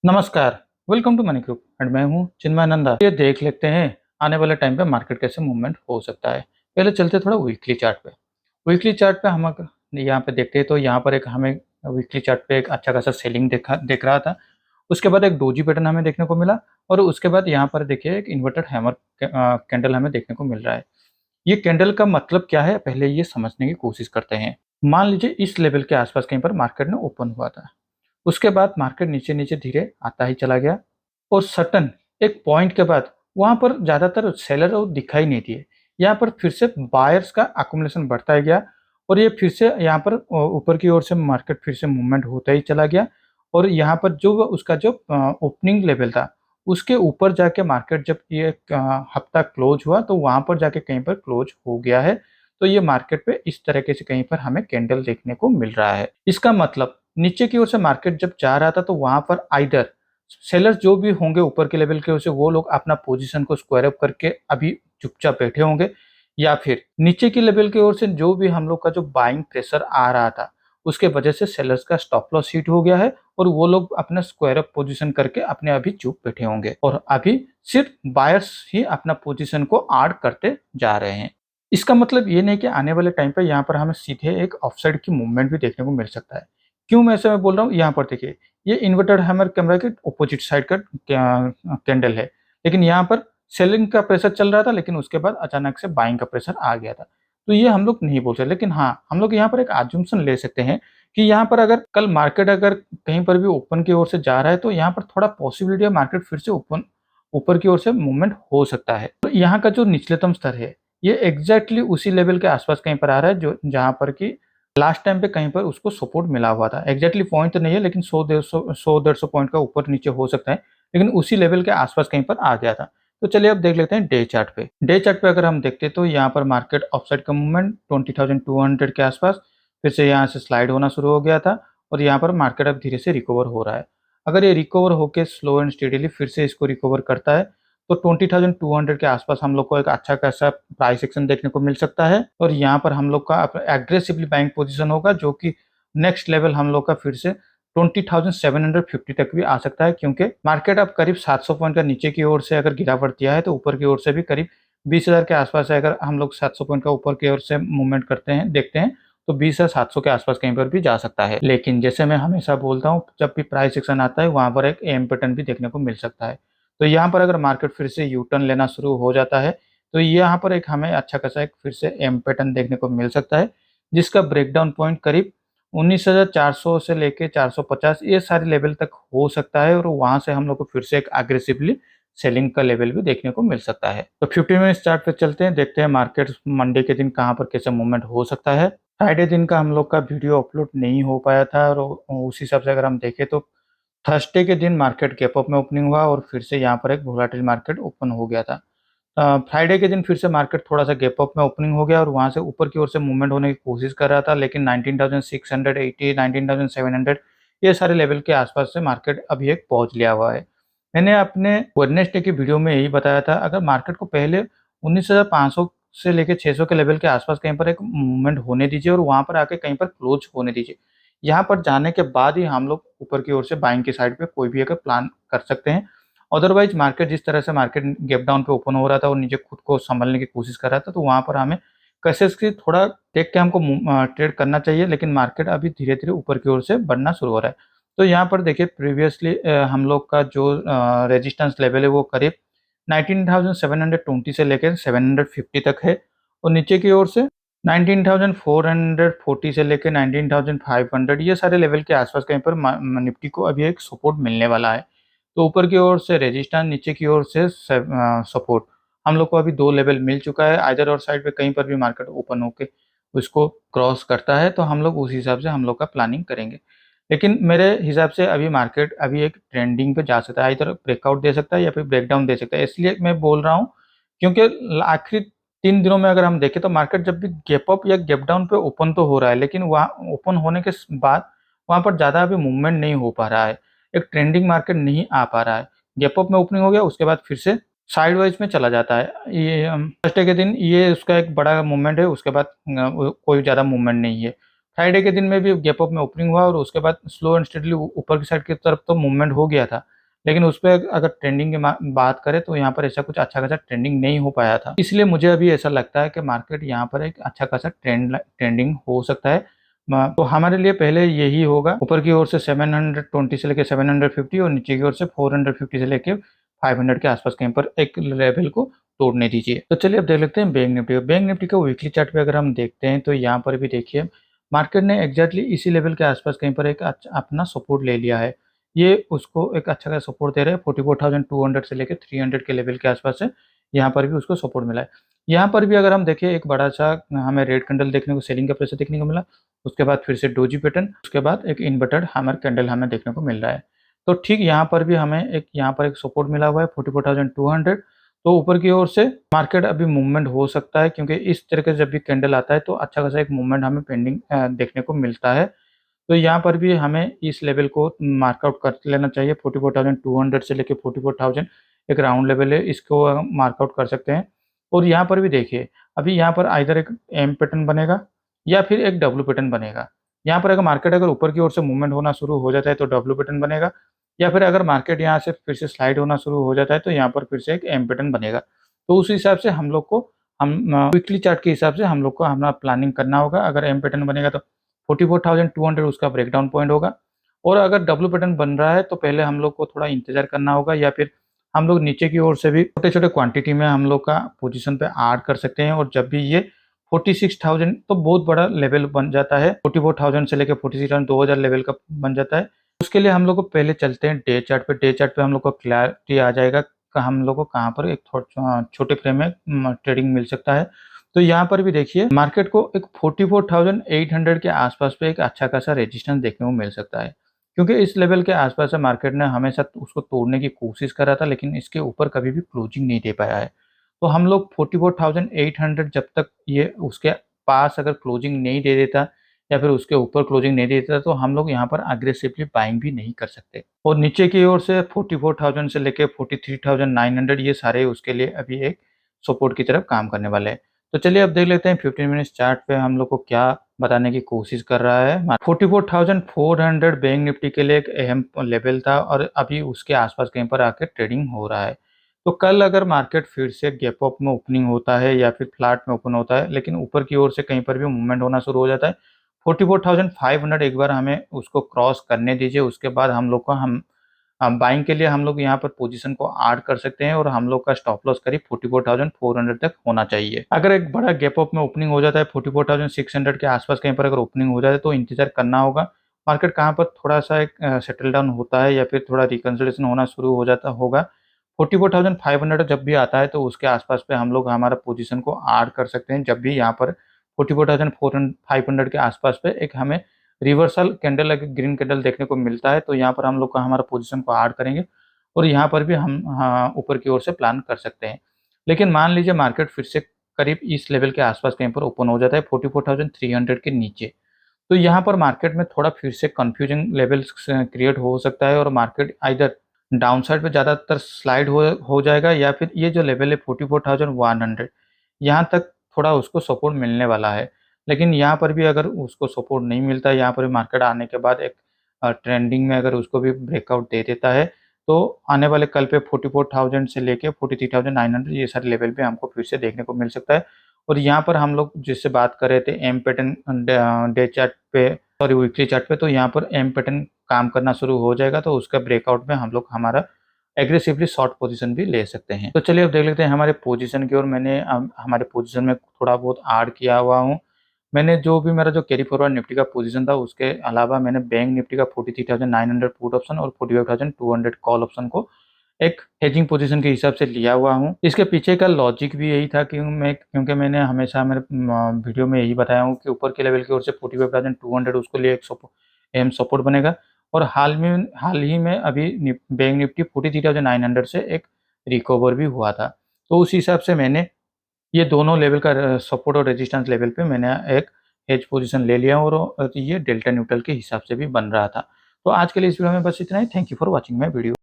नमस्कार, welcome to money group and मैं हूँ चिन्मयानंदा। ये देख लेते हैं आने वाले टाइम पे मार्केट कैसे मूवमेंट हो सकता है। पहले चलते थोड़ा वीकली चार्ट पे। वीकली चार्ट पे हम अगर यहाँ पे देखते हैं तो यहाँ पर एक हमें वीकली चार्ट पे एक अच्छा खासा सेलिंग दिख रहा था। उसके बाद एक डोजी पैटर्न हमें देखने को मिला और उसके बाद यहाँ पर देखिए एक इन्वर्टेड हैमर कैंडल हमें देखने को मिल रहा है। ये कैंडल का मतलब क्या है, पहले ये समझने की कोशिश करते हैं। मान लीजिए इस लेवल के आसपास कहीं पर मार्केट ने ओपन हुआ था। उसके बाद मार्केट नीचे-नीचे धीरे आता ही चला गया और सडन एक पॉइंट के बाद वहाँ पर ज़्यादातर सेलर और दिखाई नहीं दिए। यहाँ पर फिर से बायर्स का एक्युमुलेशन बढ़ता ही गया और ये फिर से यहाँ पर ऊपर की ओर से मार्केट फिर से मूवमेंट होता ही चला गया और यहाँ पर जो उसका जो ओपनिंग लेवल था, उसके ऊपर जाके मार्केट जब ये हफ्ता क्लोज़ हुआ तो वहाँ पर जाके कहीं पर क्लोज़ हो गया है। तो ये मार्केट पे इस तरीके से कहीं पर हमें कैंडल देखने को मिल रहा है। इसका मतलब नीचे की ओर से मार्केट जब जा रहा था तो वहाँ पर आइदर सेलर्स जो भी होंगे ऊपर के लेवल की ओर से वो लोग अपना पोजीशन को स्क्वायर अप करके अभी चुपचाप बैठे होंगे या फिर नीचे की लेवल की ओर से जो भी हम लोग का जो बाइंग प्रेशर आ रहा था उसके वजह से सेलर्स का स्टॉप लॉस हिट हो गया है और वो लोग अपना स्क्वायर अप पोजीशन करके अपने अभी चुप बैठे होंगे और अभी सिर्फ बायर्स ही अपना पोजीशन को ऐड करते जा रहे हैं। इसका मतलब ये नहीं कि आने वाले टाइम पे यहाँ पर हमें सीधे एक ऑफसाइड की मूवमेंट भी देखने को मिल सकता है। क्यों मैं ऐसा बोल रहा हूँ, यहाँ पर देखिए ये इन्वर्टेड हैमर कैमरा के ऑपोजिट साइड का कैंडल है, लेकिन यहाँ पर सेलिंग का प्रेशर चल रहा था लेकिन उसके बाद अचानक से बाइंग का प्रेशर आ गया था। तो ये हम लोग नहीं बोल सकते, लेकिन हाँ, हम लोग यहाँ पर एक अजम्पशन ले सकते हैं कि यहाँ पर अगर कल मार्केट अगर कहीं पर भी ओपन की ओर से जा रहा है तो यहाँ पर थोड़ा पॉसिबिलिटी है मार्केट फिर से ओपन ऊपर की ओर से मूवमेंट हो सकता है। तो यहाँ का जो निचलेतम स्तर है, ये एग्ज़ैक्टली उसी लेवल के आस-पास कहीं पर आ रहा है जो जहाँ पर कि लास्ट टाइम पे कहीं पर उसको सपोर्ट मिला हुआ था। एग्ज़ैक्टली पॉइंट तो नहीं है लेकिन 100-150 पॉइंट का ऊपर-नीचे हो सकता है, लेकिन उसी लेवल के आस-पास कहीं पर आ गया था। तो चलिए अब देख लेते हैं डे चार्ट पे। डे चार्ट पे अगर हम देखते हैं तो यहाँ पर मार्केट अपसाइड का मूवमेंट 20,200 के आस-पास फिर से यहाँ से स्लाइड होना शुरू हो गया था और यहाँ पर मार्केट अब धीरे से रिकवर हो रहा है। अगर ये रिकवर होके स्लो एंड स्टेडीली फिर से इसको रिकवर करता है तो 20,200 के आसपास हम लोग को एक अच्छा खासा प्राइस एक्शन देखने को मिल सकता है और यहाँ पर हम लोग का एग्रेसिवली बाइंग पोजीशन होगा जो कि नेक्स्ट लेवल हम लोग का फिर से 20,750 तक भी आ सकता है, क्योंकि मार्केट अब करीब 700 पॉइंट का नीचे की ओर से अगर गिरावट दिया है तो ऊपर की ओर से भी करीब 20,000 के आसपास है। अगर हम लोग 700 पॉइंट का ऊपर की ओर से मूवमेंट करते हैं देखते हैं तो 20,700 के आसपास कहीं पर भी जा सकता है। लेकिन जैसे मैं हमेशा बोलता हूँ, जब भी प्राइस एक्शन आता है वहाँ पर एक एम पैटर्न भी देखने को मिल सकता है। तो यहाँ पर अगर मार्केट फिर से यू टर्न लेना शुरू हो जाता है तो यहाँ पर एक हमें अच्छा खासा एक फिर से एम पैटर्न देखने को मिल सकता है, जिसका ब्रेकडाउन पॉइंट करीब 19,400 से लेके 450 ये सारे लेवल तक हो सकता है और वहाँ से हम लोग को फिर से एक एग्रेसिवली सेलिंग का लेवल भी देखने को मिल सकता है। तो 50 मिनट्स चार्ट पे चलते हैं, देखते हैं मार्केट मंडे के दिन कहाँ पर कैसे मूवमेंट हो सकता है। फ्राइडे दिन का हम लोग का वीडियो अपलोड नहीं हो पाया था और उस हिसाब से अगर हम देखें तो थर्सडे के दिन मार्केट गैप अप में ओपनिंग हुआ और फिर से यहाँ पर एक वोलेटाइल मार्केट ओपन हो गया था। फ्राइडे के दिन फिर से मार्केट थोड़ा-सा गैप अप में ओपनिंग हो गया और वहाँ से ऊपर की ओर से मूवमेंट होने की कोशिश कर रहा था, लेकिन 19,680, 19,700 ये सारे लेवल के आसपास से मार्केट अभी एक पहुँच लिया हुआ है। मैंने अपने वेडनेसडे की वीडियो में यही बताया था, अगर मार्केट को पहले 19,500 से लेके 600 के लेवल के आसपास कहीं पर एक मूवमेंट होने दीजिए और वहाँ पर आके कहीं पर क्लोज़ होने दीजिए। यहाँ पर जाने के बाद ही हम लोग ऊपर की ओर से बाइंग की साइड पे कोई भी अगर प्लान कर सकते हैं। अदरवाइज़ मार्केट जिस तरह से मार्केट गैप डाउन पे ओपन हो रहा था और नीचे खुद को सँभालने की कोशिश कर रहा था, तो वहाँ पर हमें कैसेज़ की थोड़ा देख के हमको ट्रेड करना चाहिए, लेकिन मार्केट अभी धीरे-धीरे ऊपर की ओर से बढ़ना शुरू हो रहा है। तो यहाँ पर देखिए प्रीवियसली हम लोग का जो रेजिस्टेंस लेवल है वो करीब 19,720 से लेकर 750 तक है और नीचे की ओर से 19,440 से लेके 19,500 ये सारे लेवल के आसपास कहीं पर निफ्टी को अभी एक सपोर्ट मिलने वाला है। तो ऊपर की ओर से रेजिस्टेंस, नीचे की ओर से सपोर्ट हम लोग को अभी 2 लेवल मिल चुका है। आइदर और साइड पे कहीं पर भी मार्केट ओपन होके उसको क्रॉस करता है तो हम लोग उस हिसाब से हम लोग का प्लानिंग करेंगे। लेकिन मेरे हिसाब से अभी मार्केट अभी एक ट्रेंडिंग पे जा सकता है, आइदर ब्रेकआउट दे सकता है या फिर ब्रेकडाउन दे सकता है। इसलिए मैं बोल रहा हूँ क्योंकि आखिरी 3 दिनों में अगर हम देखें तो मार्केट जब भी गैप अप या गैप डाउन पे ओपन तो हो रहा है, लेकिन वहाँ ओपन होने के बाद वहाँ पर ज़्यादा अभी मूवमेंट नहीं हो पा रहा है। एक ट्रेंडिंग मार्केट नहीं आ पा रहा है। गैप अप में ओपनिंग हो गया, उसके बाद फिर से साइडवाइज में चला जाता है। ये थर्सडे के दिन ये उसका एक बड़ा मूवमेंट है, उसके बाद कोई ज़्यादा मूवमेंट नहीं है। फ्राइडे के दिन में भी गैप अप में ओपनिंग हुआ और उसके बाद स्लो एंड स्टेडीली ऊपर की साइड की तरफ तो मूवमेंट हो गया था। लेकिन उस पे अगर ट्रेंडिंग की बात करें तो यहाँ पर ऐसा कुछ अच्छा खासा ट्रेंडिंग नहीं हो पाया था। इसलिए मुझे अभी ऐसा लगता है कि मार्केट यहाँ पर एक अच्छा खासा ट्रेंडिंग हो सकता है। तो हमारे लिए पहले यही होगा, ऊपर की ओर से 720 से लेकर 750 और नीचे की ओर से 450 से लेकर 500 के आसपास कहीं पर एक लेवल को तोड़ने दीजिए। तो चलिए अब देख लेते हैं बैंक निफ्टी। बैंक निफ्टी का वीकली चार्ट पे अगर हम देखते हैं तो यहाँ पर भी देखिए मार्केट ने एग्जैक्टली इसी लेवल के आसपास कहीं पर एक अपना सपोर्ट ले लिया है। ये उसको एक अच्छा खासा सपोर्ट दे रहे हैं, 44,200 से लेकर 300 के लेवल के आसपास है। यहाँ पर भी उसको सपोर्ट मिला है। यहाँ पर भी अगर हम देखें एक बड़ा सा हमें रेड कैंडल देखने को, सेलिंग का प्रेशर देखने को मिला। उसके बाद फिर से डोजी पैटर्न, उसके बाद एक इन्वर्टेड हैमर कैंडल हमें देखने को मिल रहा है। तो ठीक यहाँ पर भी हमें एक यहाँ पर एक सपोर्ट मिला हुआ है 44,200। तो ऊपर की ओर से मार्केट अभी मूवमेंट हो सकता है, क्योंकि इस तरह के जब भी कैंडल आता है तो अच्छा खासा एक मूवमेंट हमें पेंडिंग देखने को मिलता है। तो यहाँ पर भी हमें इस लेवल को मार्कआउट कर लेना चाहिए। 44,200 से लेके 44,000 एक राउंड लेवल है, इसको मार्कआउट कर सकते हैं। और यहाँ पर भी देखिए अभी यहाँ पर आइदर एक एम पैटर्न बनेगा या फिर एक डब्ल्यू पैटर्न बनेगा। यहाँ पर अगर मार्केट अगर ऊपर की ओर से मूवमेंट होना शुरू हो जाता है तो डब्ल्यू पैटर्न बनेगा, या फिर अगर मार्केट यहाँ से फिर से स्लाइड होना शुरू हो जाता है तो यहाँ पर फिर से एक एम पैटर्न बनेगा। तो उस हिसाब से हम लोग को वीकली चार्ट के हिसाब से हम लोग को हमारा प्लानिंग करना होगा। अगर एम पैटर्न बनेगा तो 44,200 उसका ब्रेकडाउन पॉइंट होगा, और अगर डब्ल्यू पैटर्न बन रहा है तो पहले हम लोग को थोड़ा इंतजार करना होगा, या फिर हम लोग नीचे की ओर से भी छोटे छोटे क्वांटिटी में हम लोग का पोजीशन पे ऐड कर सकते हैं। और जब भी ये 46,000 तो बहुत बड़ा लेवल बन जाता है, 44,000 से लेकर 46,000 2000 लेवल का बन जाता है। उसके लिए हम लोग को पहले चलते हैं डे चार्ट पे। डे चार्ट पे हम लोग को क्लैरिटी आ जाएगा कि हम लोग को कहाँ पर एक छोटे फ्रेम में ट्रेडिंग मिल सकता है। तो यहाँ पर भी देखिए मार्केट को एक 44,800 के आसपास पे एक अच्छा खासा रेजिस्टेंस देखने को मिल सकता है, क्योंकि इस लेवल के आसपास से मार्केट ने हमेशा उसको तोड़ने की कोशिश करा था, लेकिन इसके ऊपर कभी भी क्लोजिंग नहीं दे पाया है। तो हम लोग 44,800 जब तक ये उसके पास अगर क्लोजिंग नहीं दे देता या फिर उसके ऊपर क्लोजिंग नहीं दे देता तो हम लोग यहाँ पर अग्रेसिवली बाइंग भी नहीं कर सकते। और नीचे की ओर से 44,000 से लेके 43,900 ये सारे उसके लिए अभी एक सपोर्ट की तरफ काम करने वाले हैं। तो चलिए अब देख लेते हैं 15 मिनट्स चार्ट पे हम लोग को क्या बताने की कोशिश कर रहा है। 44,400 बैंक निफ्टी के लिए एक अहम लेवल था और अभी उसके आसपास कहीं पर आकर ट्रेडिंग हो रहा है। तो कल अगर मार्केट फिर से गैप अप में ओपनिंग होता है या फिर फ्लैट में ओपन होता है, लेकिन ऊपर की ओर से कहीं पर भी मूवमेंट होना शुरू हो जाता है, 44,500 एक बार हमें उसको क्रॉस करने दीजिए। उसके बाद हम लोग को हम बाइंग के लिए हम लोग यहाँ पर पोजीशन को ऐड कर सकते हैं, और हम लोग का स्टॉप लॉस करीब 44,400 तक होना चाहिए। अगर एक बड़ा गैप अप में ओपनिंग हो जाता है 44,600 के आसपास कहीं पर अगर ओपनिंग हो जाए तो इंतजार करना होगा मार्केट कहाँ पर थोड़ा सा एक सेटल डाउन होता है या फिर थोड़ा रिकंसोलिडेशन होना शुरू हो जाता होगा। 44,500 जब भी आता है तो उसके आसपास पे हम लोग हमारा पोजीशन को ऐड कर सकते हैं। जब भी यहाँ पर 44,500 के आसपास पे एक हमें रिवर्सल कैंडल ग्रीन कैंडल देखने को मिलता है तो यहाँ पर हम लोग का हमारा पोजीशन को ऐड करेंगे, और यहाँ पर भी हम ऊपर की ओर से प्लान कर सकते हैं। लेकिन मान लीजिए मार्केट फिर से करीब इस लेवल के आसपास कहीं पर ओपन हो जाता है 44,300 के नीचे, तो यहाँ पर मार्केट में थोड़ा फिर से कंफ्यूजिंग लेवल्स क्रिएट हो सकता है, और मार्केट आइदर डाउन साइड पे ज़्यादातर स्लाइड हो जाएगा, या फिर ये जो लेवल है 44,100 यहाँ तक थोड़ा उसको सपोर्ट मिलने वाला है। लेकिन यहाँ पर भी अगर उसको सपोर्ट नहीं मिलता, यहाँ पर भी मार्केट आने के बाद एक ट्रेंडिंग में अगर उसको भी ब्रेकआउट दे देता है तो आने वाले कल पे 44,000 से लेके 43,900 ये सारे लेवल पे हमको फिर से देखने को मिल सकता है। और यहाँ पर हम लोग जिससे बात कर रहे थे एम पैटर्न डे चार्ट पे, सॉरी वीकली चार्ट पे, तो यहाँ पर एम पैटर्न काम करना शुरू हो जाएगा तो उसका ब्रेकआउट में हम लोग हमारा एग्रेसिवली शॉर्ट पोजीशन भी ले सकते हैं। तो चलिए अब देख लेते हैं हमारे पोजीशन की ओर। मैंने हमारे पोजीशन में थोड़ा बहुत ऐड किया हुआ हूँ। मैंने जो भी मेरा जो कैरी फॉरवर्ड निफ्टी का पोजीशन था उसके अलावा मैंने बैंक निफ्टी का 43,900 पुट ऑप्शन और 45,200 कॉल ऑप्शन को एक हेजिंग पोजीशन के हिसाब से लिया हुआ हूँ। इसके पीछे का लॉजिक भी यही था कि क्योंकि मैंने हमेशा मेरे वीडियो में यही बताया हूँ कि ऊपर के लेवल की ओर से 45,200 उसको लिए एक अहम सपोर्ट बनेगा, और हाल ही में अभी बैंक निफ्टी 43,900 से एक रिकवर भी हुआ था। तो उस हिसाब से मैंने ये दोनों लेवल का सपोर्ट और रेजिस्टेंस लेवल पे मैंने एक हेज पोजीशन ले लिया, और ये डेल्टा न्यूट्रल के हिसाब से भी बन रहा था। तो आज के लिए इस वीडियो में बस इतना ही। Thank you for watching my video.